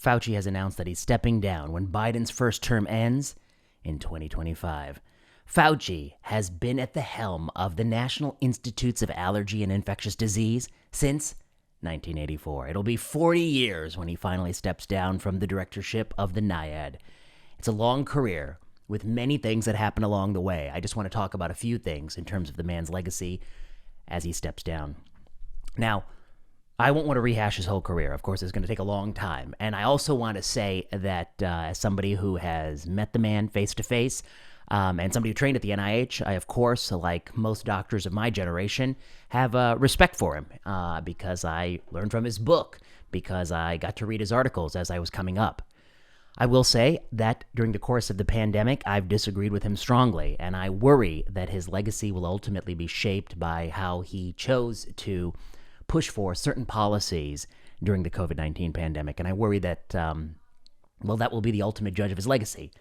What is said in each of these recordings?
Fauci has announced that he's stepping down when Biden's first term ends in 2025. Fauci has been at the helm of the National Institutes of Allergy and Infectious Disease since 1984. It'll be 40 years when he finally steps down from the directorship of the NIAID. It's a long career with many things that happen along the way. I just want to talk about a few things in terms of the man's legacy as he steps down. Now, I won't want to rehash his whole career. Of course, it's going to take a long time. And I also want to say that as somebody who has met the man face to face, and somebody who trained at the NIH, I, of course, like most doctors of my generation, have respect for him because I learned from his book, because I got to read his articles as I was coming up. I will say that during the course of the pandemic, I've disagreed with him strongly, and I worry that his legacy will ultimately be shaped by how he chose to push for certain policies during the COVID-19 pandemic. And I worry that, that will be the ultimate judge of his legacy.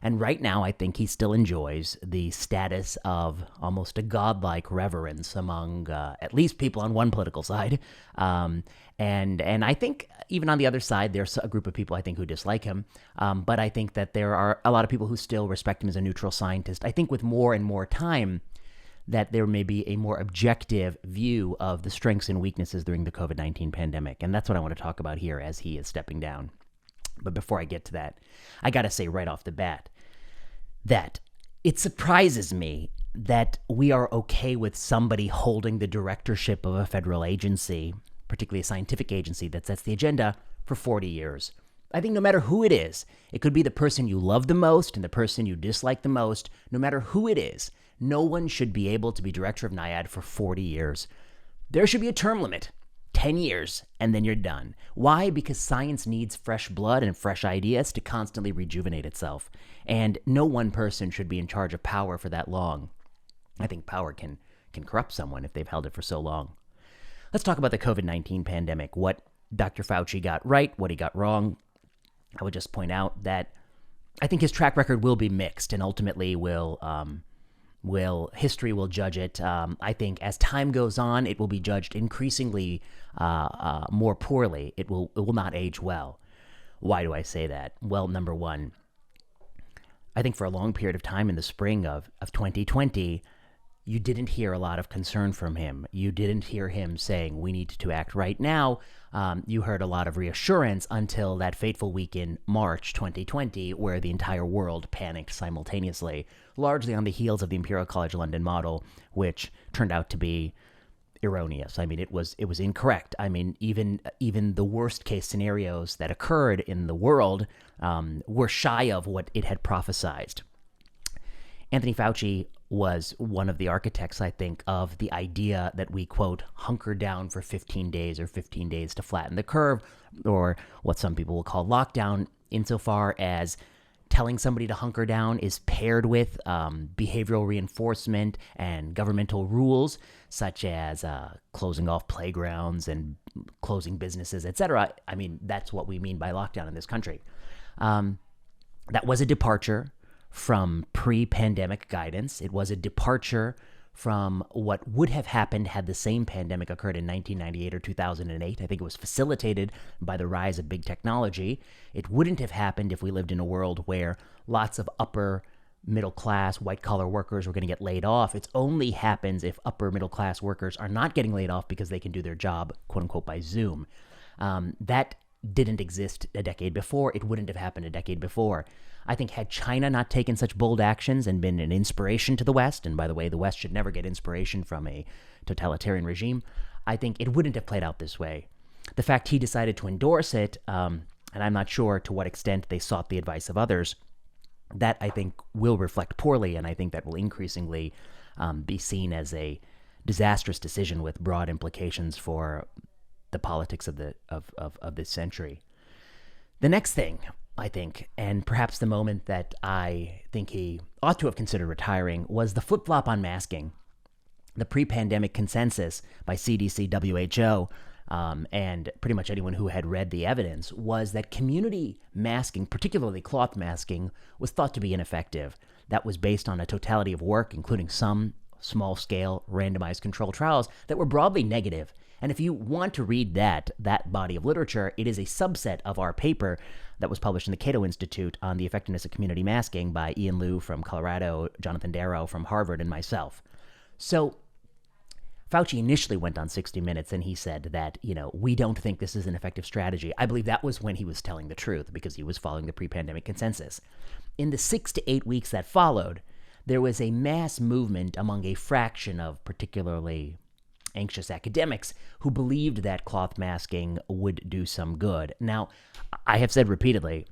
And right now, I think he still enjoys the status of almost a godlike reverence among at least people on one political side. And I think even on the other side, there's a group of people I think who dislike him. But I think that there are a lot of people who still respect him as a neutral scientist. I think with more and more time, that there may be a more objective view of the strengths and weaknesses during the COVID-19 pandemic. And that's what I want to talk about here as he is stepping down. But before I get to that, I got to say right off the bat that it surprises me that we are okay with somebody holding the directorship of a federal agency, particularly a scientific agency that sets the agenda, for 40 years. I think no matter who it is, it could be the person you love the most and the person you dislike the most, no matter who it is, no one should be able to be director of NIAID for 40 years. There should be a term limit, 10 years, and then you're done. Why? Because science needs fresh blood and fresh ideas to constantly rejuvenate itself. And no one person should be in charge of power for that long. I think power can corrupt someone if they've held it for so long. Let's talk about the COVID-19 pandemic, what Dr. Fauci got right, what he got wrong. I would just point out that I think his track record will be mixed and ultimately history will judge it. I think as time goes on, it will be judged increasingly more poorly. It will not age well. Why do I say that? Well, number one, I think for a long period of time in the spring of 2020, you didn't hear a lot of concern from him. You didn't hear him saying, we need to act right now. You heard a lot of reassurance until that fateful week in March 2020, where the entire world panicked simultaneously, largely on the heels of the Imperial College London model, which turned out to be erroneous. I mean, it was incorrect. I mean, even the worst case scenarios that occurred in the world were shy of what it had prophesized. Anthony Fauci was one of the architects, I think, of the idea that we, quote, hunker down for 15 days or 15 days to flatten the curve, or what some people will call lockdown, insofar as telling somebody to hunker down is paired with behavioral reinforcement and governmental rules, such as closing off playgrounds and closing businesses, etc. I mean, that's what we mean by lockdown in this country. That was a departure from pre-pandemic guidance. It was a departure from what would have happened had the same pandemic occurred in 1998 or 2008. I think it was facilitated by the rise of big technology. It wouldn't have happened if we lived in a world where lots of upper middle class, white collar workers were going to get laid off. It only happens if upper middle class workers are not getting laid off because they can do their job, quote unquote, by Zoom. That didn't exist a decade before. It wouldn't have happened a decade before. I think had China not taken such bold actions and been an inspiration to the West, and by the way, the West should never get inspiration from a totalitarian regime, I think it wouldn't have played out this way. The fact he decided to endorse it, and I'm not sure to what extent they sought the advice of others, that I think will reflect poorly, and I think that will increasingly be seen as a disastrous decision with broad implications for the politics of this century. The next thing, I think, and perhaps the moment that I think he ought to have considered retiring, was the flip-flop on masking. The pre-pandemic consensus by CDC, WHO, and pretty much anyone who had read the evidence was that community masking, particularly cloth masking, was thought to be ineffective. That was based on a totality of work, including some small-scale randomized controlled trials that were broadly negative And if you want to read that body of literature, it is a subset of our paper that was published in the Cato Institute on the effectiveness of community masking by Ian Liu from Colorado, Jonathan Darrow from Harvard, and myself. So Fauci initially went on 60 Minutes and he said that, we don't think this is an effective strategy. I believe that was when he was telling the truth because he was following the pre-pandemic consensus. In the 6 to 8 weeks that followed, there was a mass movement among a fraction of particularly anxious academics who believed that cloth masking would do some good. Now, I have said repeatedly,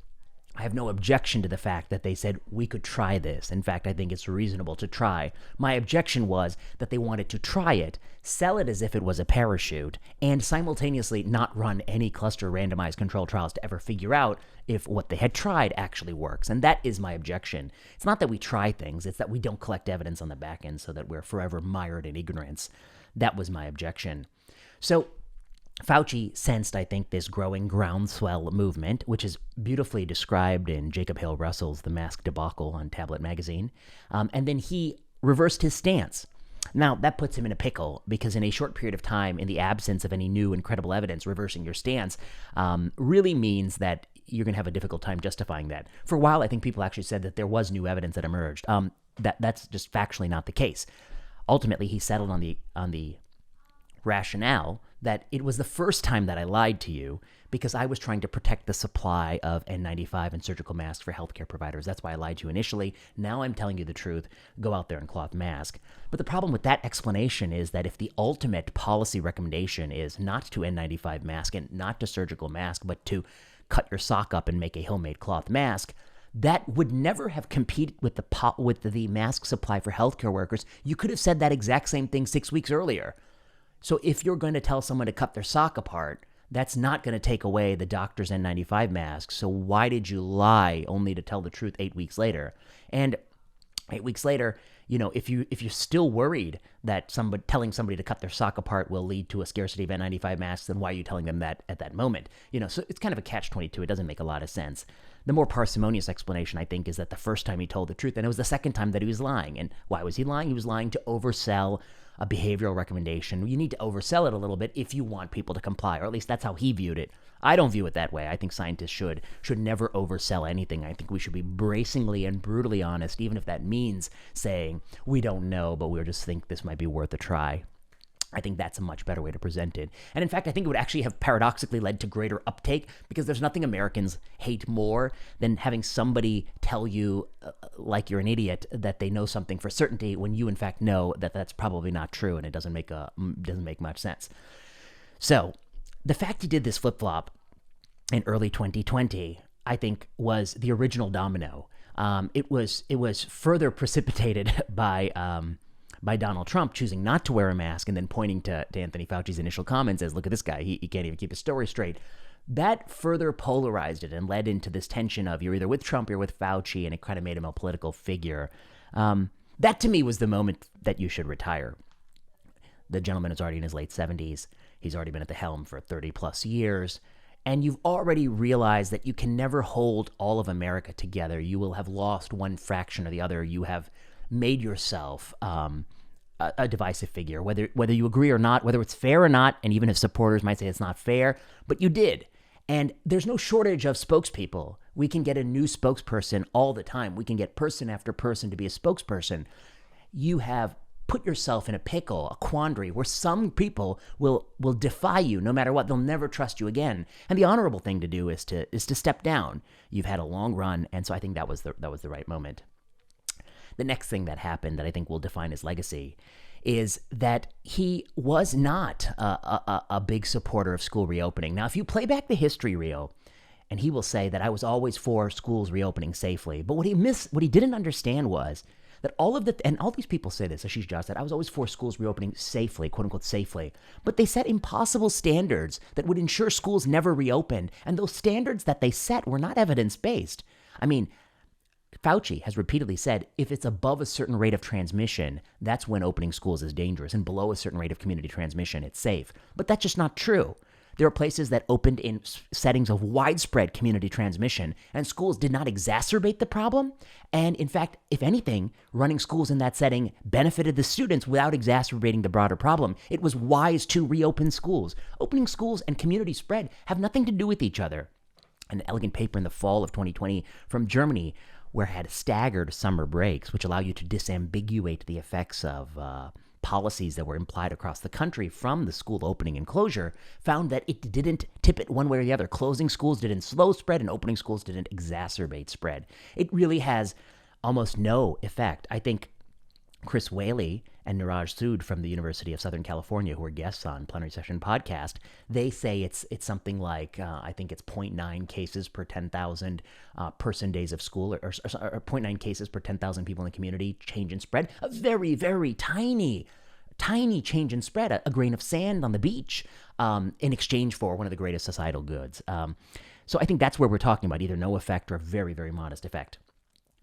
I have no objection to the fact that they said we could try this. In fact, I think it's reasonable to try. My objection was that they wanted to try it, sell it as if it was a parachute, and simultaneously not run any cluster randomized controlled trials to ever figure out if what they had tried actually works. And that is my objection. It's not that we try things, it's that we don't collect evidence on the back end so that we're forever mired in ignorance. That was my objection. So Fauci sensed, I think, this growing groundswell movement, which is beautifully described in Jacob Hale Russell's The Mask Debacle on Tablet Magazine. And then he reversed his stance. Now, that puts him in a pickle because in a short period of time, in the absence of any new and credible evidence, reversing your stance really means that you're going to have a difficult time justifying that. For a while, I think people actually said that there was new evidence that emerged. That's just factually not the case. Ultimately, he settled on the rationale that it was the first time that I lied to you because I was trying to protect the supply of N95 and surgical masks for healthcare providers. That's why I lied to you initially. Now I'm telling you the truth. Go out there and cloth mask. But the problem with that explanation is that if the ultimate policy recommendation is not to N95 mask and not to surgical mask, but to cut your sock up and make a homemade cloth mask, that would never have competed with the mask supply for healthcare workers. You could have said that exact same thing 6 weeks earlier. So if you're going to tell someone to cut their sock apart, that's not going to take away the doctor's N95 mask. So why did you lie only to tell the truth 8 weeks later? And 8 weeks later, if you're still worried that telling somebody to cut their sock apart will lead to a scarcity of N95 masks, then why are you telling them that at that moment? So it's kind of a catch-22. It doesn't make a lot of sense. The more parsimonious explanation, I think, is that the first time he told the truth, and it was the second time that he was lying. And why was he lying? He was lying to oversell a behavioral recommendation. You need to oversell it a little bit if you want people to comply, or at least that's how he viewed it. I don't view it that way. I think scientists should never oversell anything. I think we should be bracingly and brutally honest, even if that means saying, we don't know, but we just think this might be worth a try. I think that's a much better way to present it. And in fact, I think it would actually have paradoxically led to greater uptake because there's nothing Americans hate more than having somebody tell you, like you're an idiot, that they know something for certainty when you in fact know that that's probably not true and it doesn't make much sense. So the fact he did this flip-flop in early 2020, I think, was the original domino. It was further precipitated by Donald Trump choosing not to wear a mask and then pointing to Anthony Fauci's initial comments as, look at this guy, he can't even keep his story straight. That further polarized it and led into this tension of you're either with Trump or you're with Fauci, and it kind of made him a political figure. That to me was the moment that you should retire. The gentleman is already in his late 70s. He's already been at the helm for 30 plus years. And you've already realized that you can never hold all of America together. You will have lost one fraction or the other. You have made yourself a divisive figure, whether you agree or not, whether it's fair or not, and even if supporters might say it's not fair, but you did. And there's no shortage of spokespeople. We can get a new spokesperson all the time. We can get person after person to be a spokesperson. You have put yourself in a pickle, a quandary, where some people will defy you no matter what. They'll never trust you again. And the honorable thing to do is to step down. You've had a long run, and so I think that was the right moment. The next thing that happened that I think will define his legacy is that he was not a big supporter of school reopening. Now, if you play back the history reel, and he will say that I was always for schools reopening safely, but what he didn't understand was that all these people say this, Ashish Jha said, I was always for schools reopening safely, quote unquote safely, but they set impossible standards that would ensure schools never reopened, and those standards that they set were not evidence-based. I mean, Fauci has repeatedly said if it's above a certain rate of transmission, that's when opening schools is dangerous, and below a certain rate of community transmission, it's safe. But that's just not true. There are places that opened in settings of widespread community transmission, and schools did not exacerbate the problem. And in fact, if anything, running schools in that setting benefited the students without exacerbating the broader problem. It was wise to reopen schools. Opening schools and community spread have nothing to do with each other. An elegant paper in the fall of 2020 from Germany, where it had staggered summer breaks, which allow you to disambiguate the effects of policies that were implied across the country from the school opening and closure, found that it didn't tip it one way or the other. Closing schools didn't slow spread, and opening schools didn't exacerbate spread. It really has almost no effect. I think Chris Whaley and Niraj Sood from the University of Southern California, who are guests on Plenary Session Podcast, they say it's something like, I think it's 0.9 cases per 10,000 person days of school, or 0.9 cases per 10,000 people in the community, change in spread. A very, very tiny change in spread, a grain of sand on the beach, in exchange for one of the greatest societal goods. So I think that's where we're talking about, either no effect or a very, very modest effect.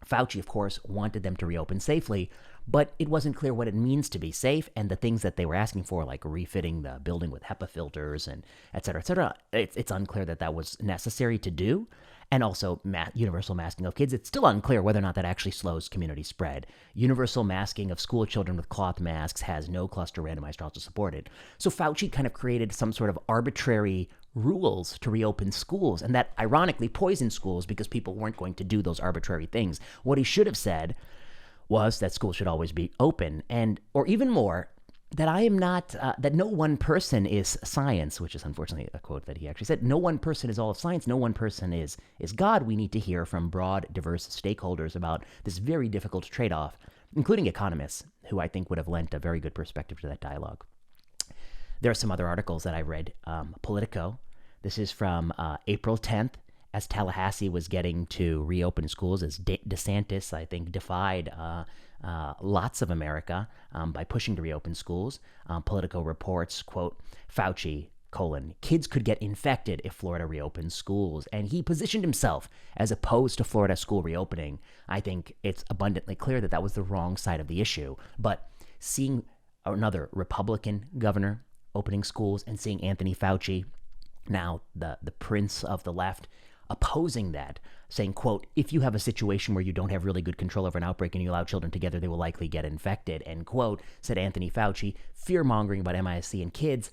Fauci, of course, wanted them to reopen safely, but it wasn't clear what it means to be safe, and the things that they were asking for, like refitting the building with HEPA filters and et cetera, it's unclear that that was necessary to do. And also universal masking of kids. It's still unclear whether or not that actually slows community spread. Universal masking of school children with cloth masks has no cluster randomized trials to support it. So Fauci kind of created some sort of arbitrary rules to reopen schools, and that ironically poisoned schools because people weren't going to do those arbitrary things. What he should have said was that schools should always be open, and, or even more, that I am not, that no one person is science, which is unfortunately a quote that he actually said. No one person is all of science. No one person is God. We need to hear from broad, diverse stakeholders about this very difficult trade-off, including economists, who I think would have lent a very good perspective to that dialogue. There are some other articles that I read. Politico. This is from April 10th. As Tallahassee was getting to reopen schools, as DeSantis, I think, defied lots of America by pushing to reopen schools. Politico reports, quote, Fauci, kids could get infected if Florida reopens schools. And he positioned himself as opposed to Florida school reopening. I think it's abundantly clear that that was the wrong side of the issue. But seeing another Republican governor opening schools and seeing Anthony Fauci, now the prince of the left, opposing that, saying, quote, if you have a situation where you don't have really good control over an outbreak and you allow children together, they will likely get infected, end quote, said Anthony Fauci, fear-mongering about MISC and kids.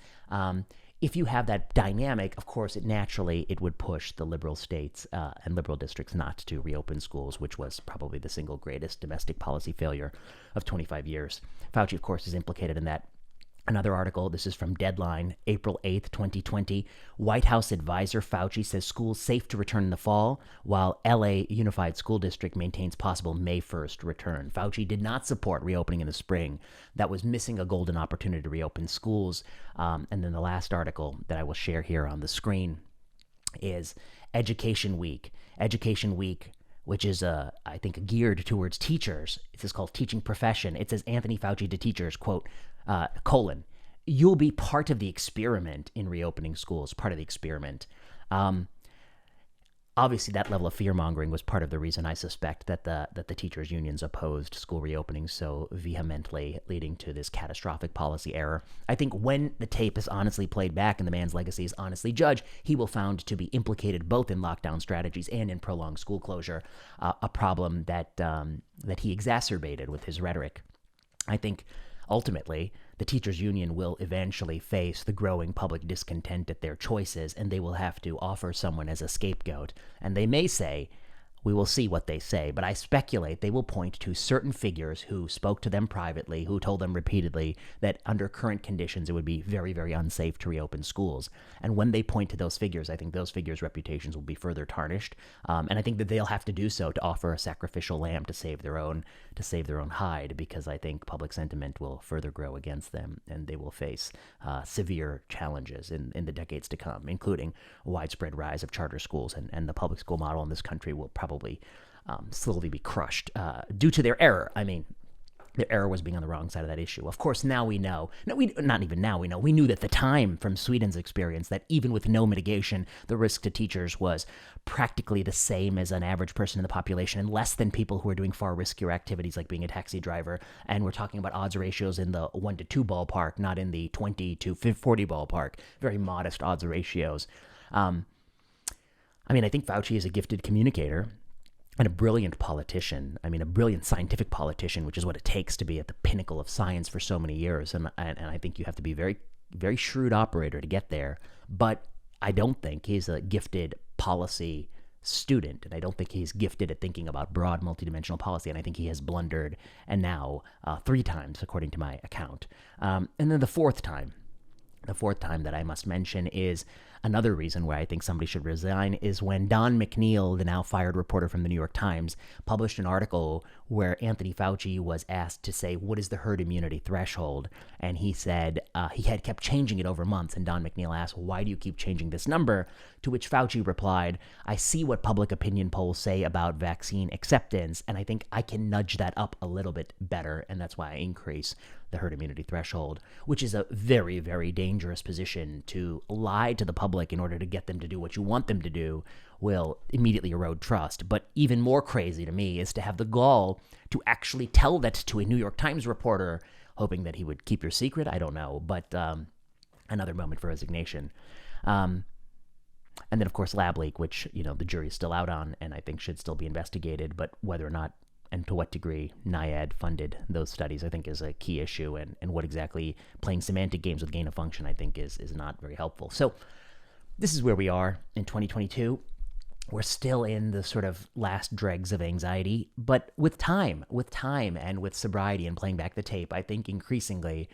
If you have that dynamic, of course, it would push the liberal states and liberal districts not to reopen schools, which was probably the single greatest domestic policy failure of 25 years. Fauci, of course, is implicated in that. Another article, this is from Deadline, April 8th, 2020. White House advisor Fauci says schools safe to return in the fall, while LA Unified School District maintains possible May 1st return. Fauci did not support reopening in the spring. That was missing a golden opportunity to reopen schools. And then the last article that I will share here on the screen is Education Week. Education Week, which is, I think, geared towards teachers. This is called Teaching Profession. It says Anthony Fauci to teachers, quote, you'll be part of the experiment in reopening schools, part of the experiment. Obviously, that level of fear-mongering was part of the reason I suspect that the teachers' unions opposed school reopening so vehemently, leading to this catastrophic policy error. I think when the tape is honestly played back and the man's legacy is honestly judged, he will found to be implicated both in lockdown strategies and in prolonged school closure, a problem that he exacerbated with his rhetoric. I think ultimately, the teachers' union will eventually face the growing public discontent at their choices, and they will have to offer someone as a scapegoat. And they may say, we will see what they say, but I speculate they will point to certain figures who spoke to them privately, who told them repeatedly that under current conditions it would be very, very unsafe to reopen schools. And when they point to those figures, I think those figures' reputations will be further tarnished. And I think that they'll have to do so to offer a sacrificial lamb to save their own hide, because I think public sentiment will further grow against them, and they will face severe challenges in the decades to come, including a widespread rise of charter schools, and the public school model in this country will probably slowly be crushed due to their error. I mean, Their error was being on the wrong side of that issue. Of course, now we know. No, not even now we know. We knew at the time from Sweden's experience that even with no mitigation, the risk to teachers was practically the same as an average person in the population, and less than people who are doing far riskier activities like being a taxi driver. And we're talking about odds ratios in the 1 to 2 ballpark, not in the 20 to 40 ballpark. Very modest odds ratios. I think Fauci is a gifted communicator and a brilliant politician. A brilliant scientific politician, which is what it takes to be at the pinnacle of science for so many years. And I think you have to be a very, very shrewd operator to get there. But I don't think he's a gifted policy student, and I don't think he's gifted at thinking about broad multidimensional policy. And I think he has blundered, and now 3 times, according to my account. And then the fourth time that I must mention is another reason why I think somebody should resign is when Don McNeil, the now fired reporter from the New York Times, published an article where Anthony Fauci was asked to say, what is the herd immunity threshold? And he said he had kept changing it over months. And Don McNeil asked, why do you keep changing this number? To which Fauci replied, I see what public opinion polls say about vaccine acceptance, and I think I can nudge that up a little bit better, and that's why I increase the herd immunity threshold, which is a very, very dangerous position. To lie to the public in order to get them to do what you want them to do will immediately erode trust. But even more crazy to me is to have the gall to actually tell that to a New York Times reporter, hoping that he would keep your secret. I don't know, but another moment for resignation. And then, of course, lab leak, which, the jury is still out on and I think should still be investigated, but whether or not and to what degree NIAID funded those studies, I think, is a key issue. And what exactly playing semantic games with gain of function, I think, is not very helpful. So this is where we are in 2022. We're still in the sort of last dregs of anxiety, but with time and with sobriety and playing back the tape, I think increasingly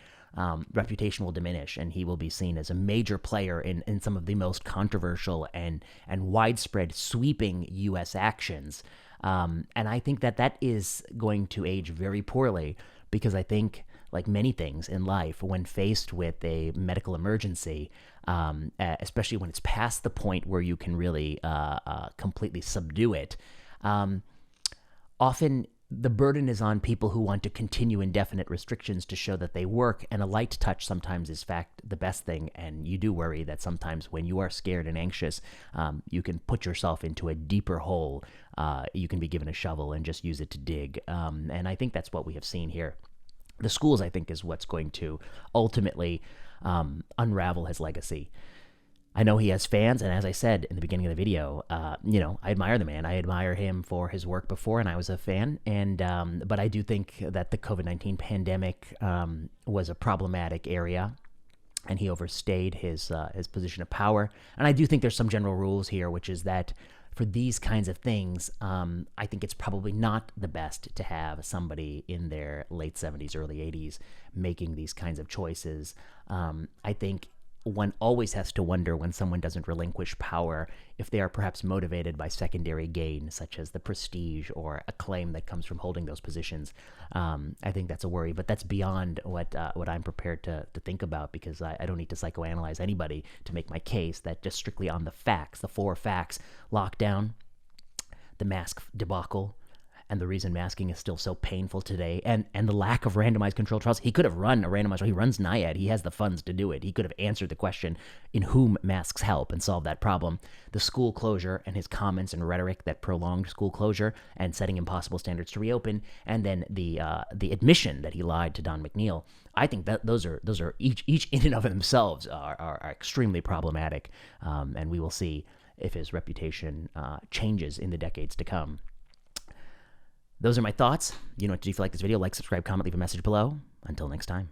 reputation will diminish, and he will be seen as a major player in some of the most controversial and widespread sweeping U.S. actions. And I think that is going to age very poorly, because I think, like many things in life, when faced with a medical emergency, especially when it's past the point where you can really completely subdue it, often the burden is on people who want to continue indefinite restrictions to show that they work, and a light touch sometimes is the best thing. And you do worry that sometimes when you are scared and anxious, you can put yourself into a deeper hole. You can be given a shovel and just use it to dig. And I think that's what we have seen here. The schools, I think, is what's going to ultimately unravel his legacy. I know he has fans, and as I said in the beginning of the video, I admire the man. I admire him for his work before, and I was a fan. But I do think that the COVID-19 pandemic was a problematic area, and he overstayed his position of power. And I do think there's some general rules here, which is that for these kinds of things, I think it's probably not the best to have somebody in their late 70s, early 80s making these kinds of choices. I think one always has to wonder, when someone doesn't relinquish power, if they are perhaps motivated by secondary gain, such as the prestige or acclaim that comes from holding those positions. I think that's a worry, but that's beyond what I'm prepared to think about, because I don't need to psychoanalyze anybody to make my case that just strictly on the facts, the 4 facts: lockdown, the mask debacle, and the reason masking is still so painful today, and the lack of randomized controlled trials. He could have run a randomized trial. He runs NIAID. He has the funds to do it. He could have answered the question, in whom masks help, and solved that problem. The school closure and his comments and rhetoric that prolonged school closure and setting impossible standards to reopen, and then the admission that he lied to Don McNeil. I think that those are each in and of themselves are extremely problematic, and we will see if his reputation changes in the decades to come. Those are my thoughts. You know what to do if you like this video. Like, subscribe, comment, leave a message below. Until next time.